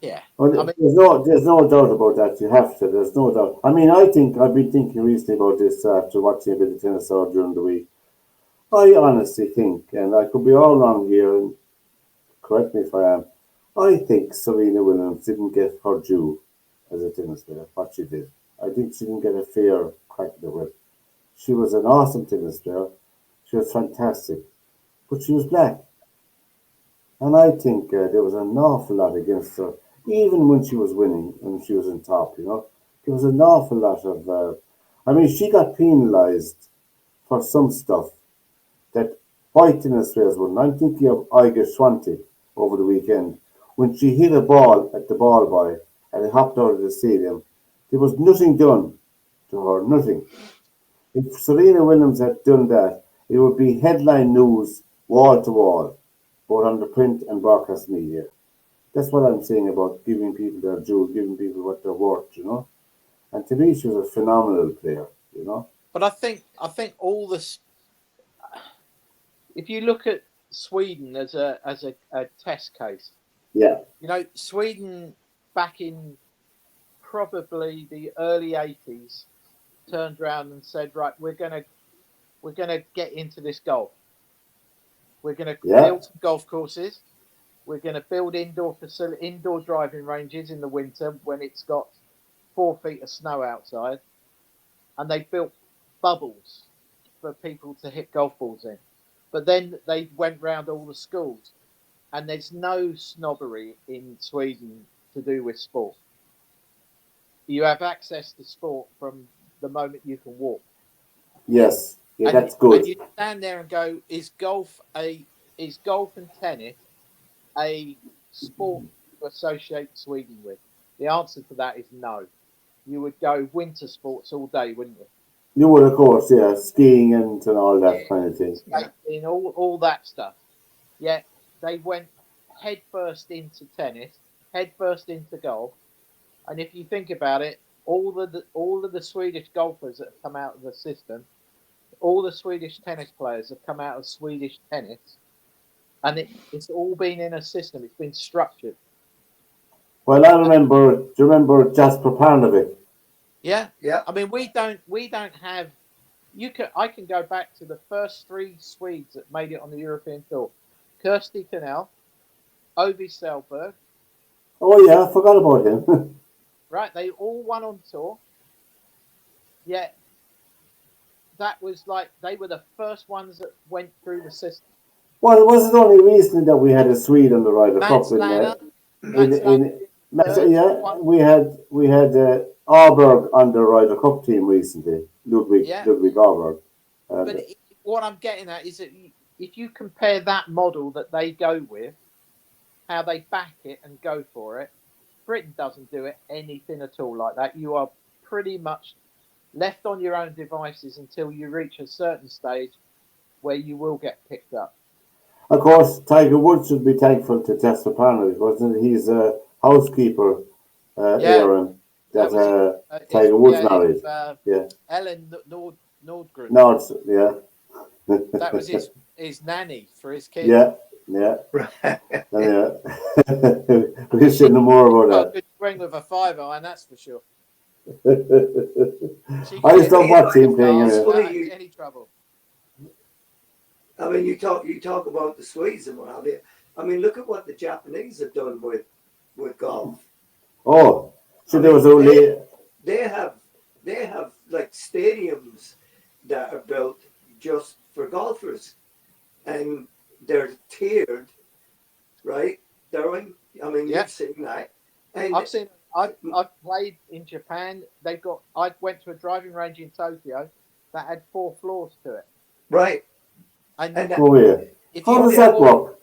Yeah. Well, I mean, there's no doubt about that. You have to. There's no doubt. I mean, I think I've been thinking recently about this after watching a bit of tennis out during the week. I honestly think, and I could be all wrong here, and correct me if I am. I think Serena Williams didn't get her due as a tennis player. What she did, I think she didn't get a fair crack at the whip. She was an awesome tennis player. She was fantastic, but she was black. And I think there was an awful lot against her, even when she was winning, when she was on top, you know. There was an awful lot of, I mean, she got penalised for some stuff that white tennis players wouldn't. I'm thinking of Iga Swiatek over the weekend. When she hit a ball at the ball boy and it hopped out of the stadium, there was nothing done to her, nothing. If Serena Williams had done that, it would be headline news wall to wall, both on the print and broadcast media. That's what I'm saying about giving people their due, giving people what they're worth, you know. And to me, she was a phenomenal player, you know. but I think all this. If you look at Sweden as a test case, Yeah, you know, Sweden back in probably the early 80s turned around and said, right, we're gonna get into this golf. We're gonna yeah, build some golf courses. We're gonna build indoor driving ranges in the winter when it's got 4 feet of snow outside, and they built bubbles for people to hit golf balls in. But then they went round all the schools, and there's no snobbery in Sweden to do with sport. You have access to sport from the moment you can walk. Yes, yeah, And that's good. And you stand there and go, is golf and tennis a sport to associate Sweden with? The answer to that is no. You would go winter sports all day, wouldn't you? You would, of course, yeah, skiing and all that kind of thing. In all that stuff. Yet they went headfirst into tennis, headfirst into golf, and if you think about it, all of the Swedish golfers that have come out of the system, all the Swedish tennis players have come out of Swedish tennis, and it's all been in a system. It's been structured. Well, I remember. Do you remember Jasper Parnevik? Yeah, Yeah. I mean, we don't have. I can go back to the first 3 Swedes that made it on the European tour: Kirsty Cannell, Ovi Selberg. Oh yeah, I forgot about him. Right, they all won on tour. Yet that was like they were the first ones that went through the system. Well, it wasn't only recently that we had a Swede on the Ryder Cup we had Aalborg on the Ryder Cup team recently. Ludwig Aalborg. But what I'm getting at is that if you compare that model that they go with, how they back it and go for it, Britain doesn't do it anything at all like that. You are pretty much left on your own devices until you reach a certain stage where you will get picked up. Of course, Tiger Woods should be thankful to Jasper Parnevik, wasn't it? He's a housekeeper, Aaron, that Tiger Woods married. Ellen Nordgren. Nords, yeah. That was his nanny for his kids. Yeah. We should know more about that. A good swing with a 5-iron, that's for sure. I just don't watch him playing any trouble. I mean, you talk about the Swedes and what have you. I mean, look at what the Japanese have done with golf. Oh, so there was they have like stadiums that are built just for golfers, and they're tiered, right? Derwynne, I mean, you've seen that. And I've played in Japan. I went to a driving range in Tokyo that had 4 floors to it. Right. And how does that work?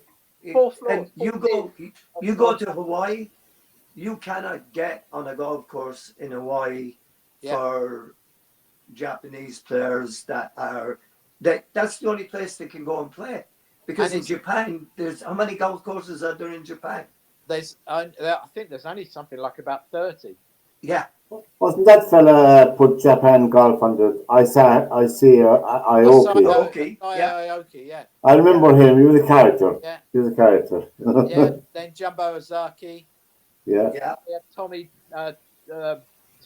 4 floors. And you go to Hawaii, you cannot get on a golf course in Hawaii for Japanese players that's the only place they can go and play. Because in Japan, there's how many golf courses are there in Japan? I think there's only something like about 30. Yeah. Wasn't that fella put Japan golf on the Aoki? Yeah. I remember him. He was a character. Yeah. He was a character. Then Jumbo Ozaki. Yeah. Yeah. We had Tommy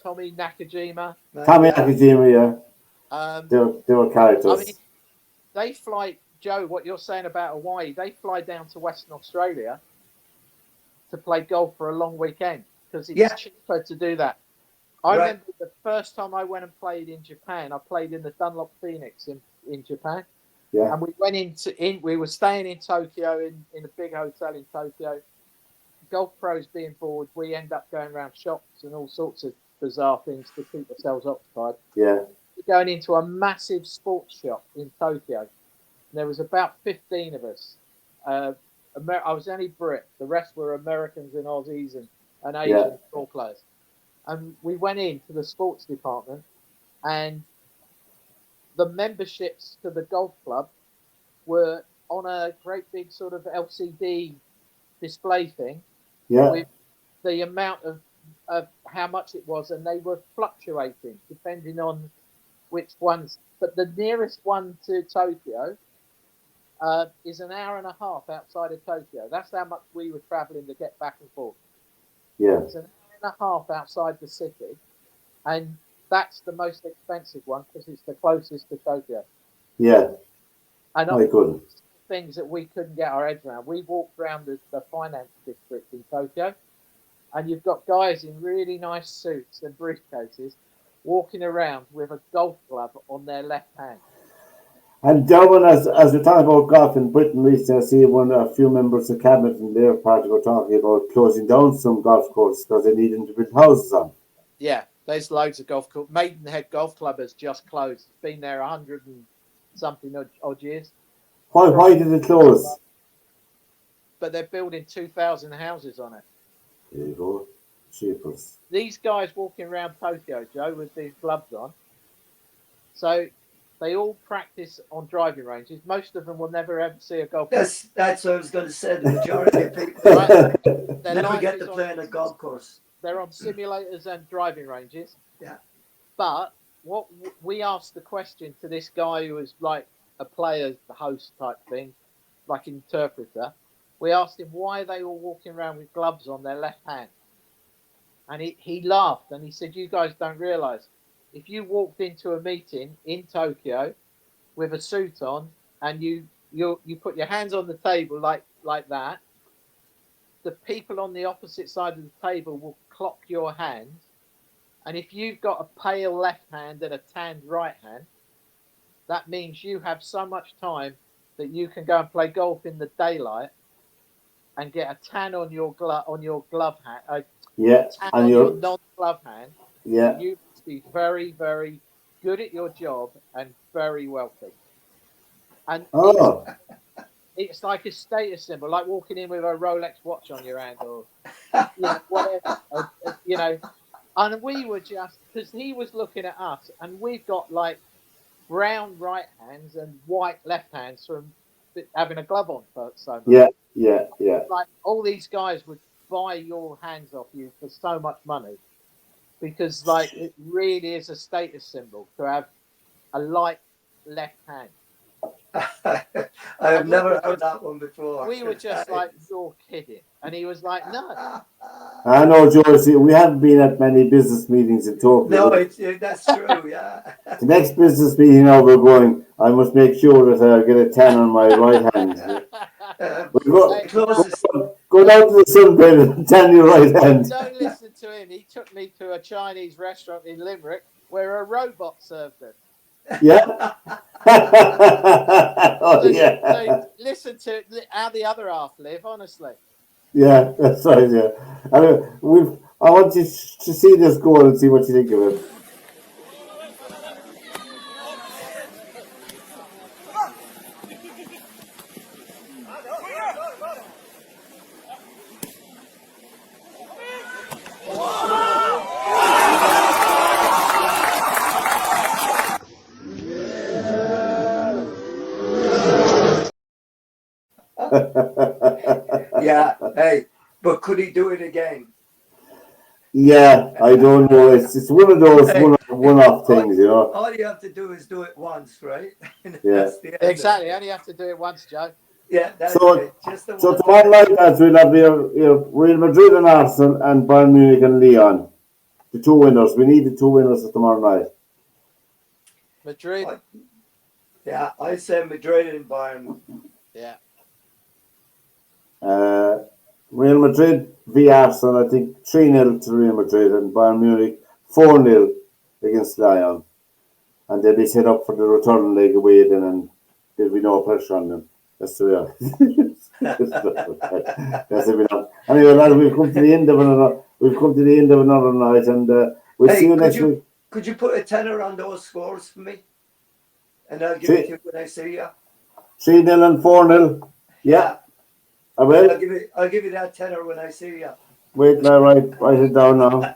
Nakajima. Nakajima, yeah. They were characters. I mean, they fly, Joe, what you're saying about Hawaii, they fly down to Western Australia to play golf for a long weekend because it's cheaper to do that. I remember the first time I went and played in Japan, I played in the Dunlop Phoenix in Japan. Yeah. And we went we were staying in Tokyo in a big hotel in Tokyo. Golf pros being bored, we end up going around shops and all sorts of bizarre things to keep ourselves occupied. Yeah. We're going into a massive sports shop in Tokyo. And there was about 15 of us. I was only Brit. The rest were Americans and Aussies and Asian ball players. And we went into the sports department, and the memberships to the golf club were on a great big sort of LCD display thing with the amount of how much it was, and they were fluctuating depending on which ones. But the nearest one to Tokyo is an hour and a half outside of Tokyo. That's how much we were traveling to get back and forth. Yeah. It's an hour and a half outside the city, and that's the most expensive one because it's the closest to Tokyo. Yeah. And things that we couldn't get our heads around. We walked around the finance district in Tokyo, and you've got guys in really nice suits and briefcases walking around with a golf club on their left hand. And Derwynne, as we're talking about golf in Britain recently, I see a few members of cabinet in their party were talking about closing down some golf courses because they need them to build houses on. Yeah, There's loads of golf clubs. Maidenhead Golf Club has just closed. It's been there 100 and something odd years. Why did it close? But they're building 2,000 houses on it. There you go. Cheapers. These guys walking around Tokyo, Joe, with these gloves on. So they all practice on driving ranges. Most of them will never ever see a golf course. That's what I was going to say. The majority of people Right? never get to play on a golf course. They're on simulators and driving ranges. Yeah. But what we asked the question to this guy who was like a player, the host type thing, like interpreter. We asked him why they were walking around with gloves on their left hand. And he laughed and he said, you guys don't realise, if you walked into a meeting in Tokyo with a suit on and you put your hands on the table like that, the people on the opposite side of the table will clock your hand. And if you've got a pale left hand and a tanned right hand, that means you have so much time that you can go and play golf in the daylight and get a tan on your glove hand. On your non-glove hand. Yeah. You must be very, very good at your job and very wealthy. And it's like a status symbol, like walking in with a Rolex watch on your hand or whatever. And we were just, because he was looking at us, and we've got like brown right hands and white left hands from having a glove on for so much. Yeah. Like all these guys would buy your hands off you for so much money because like it really is a status symbol to have a light left hand. I have never heard that one before. We were just like, you're kidding. And he was like, no. I know, George, we haven't been at many business meetings in Tokyo. No, that's true, yeah. The next business meeting now we're going, I must make sure that I get a tan on my right hand. Go down to the sunbed and tan your right hand. Don't listen to him. He took me to a Chinese restaurant in Limerick where a robot served us. Yeah. Listen to how the other half live, honestly. Yeah, that's right. Yeah, I want you to see this goal and see what you think of it. Yeah, hey, but could he do it again? Yeah, I don't know. It's one of those one-off things, you know. All you have to do is do it once, right? Yeah, exactly. You only have to do it once, Joe. Yeah, that's it. Just the so tomorrow night, lads, we'll have Real Madrid and Arsenal and Bayern Munich and Lyon. The two winners. We need the two winners for tomorrow night. Madrid. Yeah, I say Madrid and Bayern. Yeah. Real Madrid v Arsenal, I think 3-0 to Real Madrid, and Bayern Munich 4-0 against Lyon. And they'll be set up for the return leg away then, and there'll be no pressure on them. That's the reality. Anyway, lads, we've come to the end of another night, and we'll see you next week. Could you put a tenner on those scores for me? And I'll give it to you when I see you. 3-0 and 4-0. Yeah. I will. I'll give you that tenner when I see you. Wait, now, write it down now.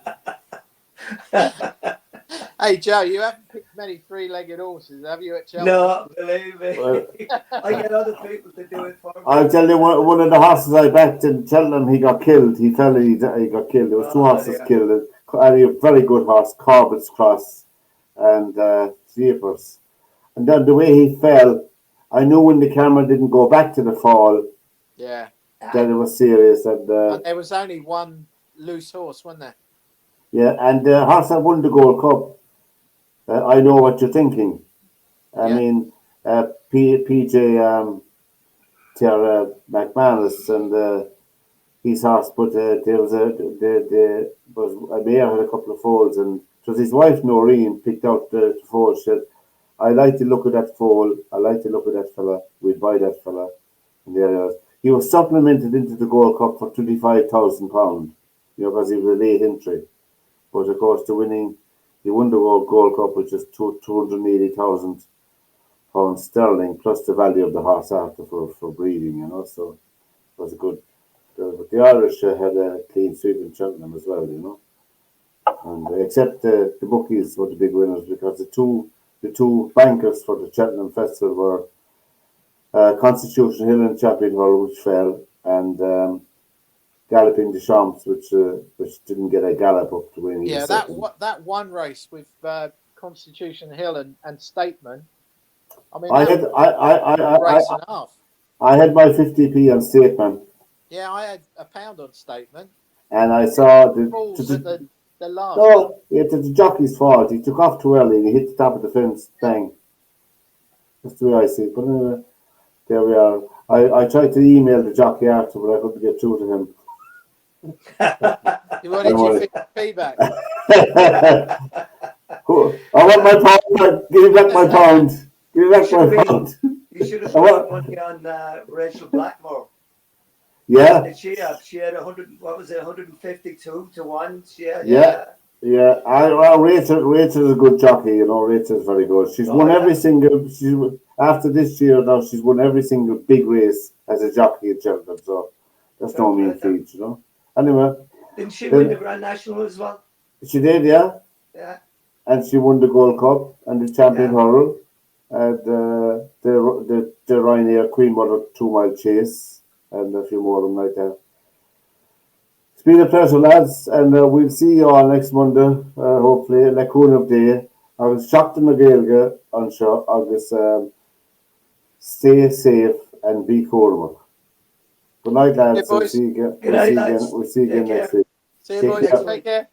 Hey, Joe, you haven't picked many three-legged horses, have you, at Chelsea? No, believe me. Well, I get other people to do it for me. I'll tell you, one of the horses I backed in Cheltenham, he got killed. He fell and he got killed. There was two horses killed. And a very good horse, Corbett's Cross and Jeepers. And then the way he fell, I knew when the camera didn't go back to the fall, yeah, that it was serious. And there was only one loose horse, wasn't there? Yeah, and the horse that won the Gold Cup, I know what you're thinking. I mean, PJ Tara McManus and his horse, but there was a mare had a couple of foals, and it was his wife Noreen picked out the foal. She said, I like to look at that foal, I like to look at that fella, we'd buy that fella. And there he was. He was supplemented into the Gold Cup for £25,000, because he was a late entry. But of course, the winning he won the Gold Cup, which is £280,000 sterling plus the value of the horse after for breeding, you know. So it was a good. But the Irish had a clean sweep in Cheltenham as well, you know. And except the bookies were the big winners because the two bankers for the Cheltenham Festival were Constitution Hill and Champion Hall, which fell, and Galloping des Champs, which didn't get a gallop up to win. Yeah, that one race with Constitution Hill and Stateman. I mean, I had my 50p on Stateman. Yeah, I had £1 on Stateman. And I saw the last. No, it's the jockey's fault. He took off too early and he hit the top of the fence. Bang. That's the way I see it. But anyway, there we are. I tried to email the jockey after, but I couldn't get through to him. You wanted your feedback. I want my pound. Give me back my pound. Give me back my pound. You should have put money on Rachel Blackmore. Yeah. Did she have? She had 100. What was it? 152 to 1. Yeah. Rachel is a good jockey. You know, Rachel is very good. She's won every single. After this year now, she's won every single big race as a jockey at Cheltenham. So that's no mean feat, you know. Anyway. Didn't she win the Grand National as well? She did, yeah. Yeah. And she won the Gold Cup and the Champion Hurl. And the Ryanair Queen Mother 2 Mile Chase and a few more of them like that. It's been a pleasure, lads, and we'll see you all next Monday, hopefully, like Coon of Day. I was shocked in the Gaelga on show. August, stay safe and be cool. Good night, lads. Hey, we'll see you again. Good night, We'll see you again next week. See you, boys. Take care.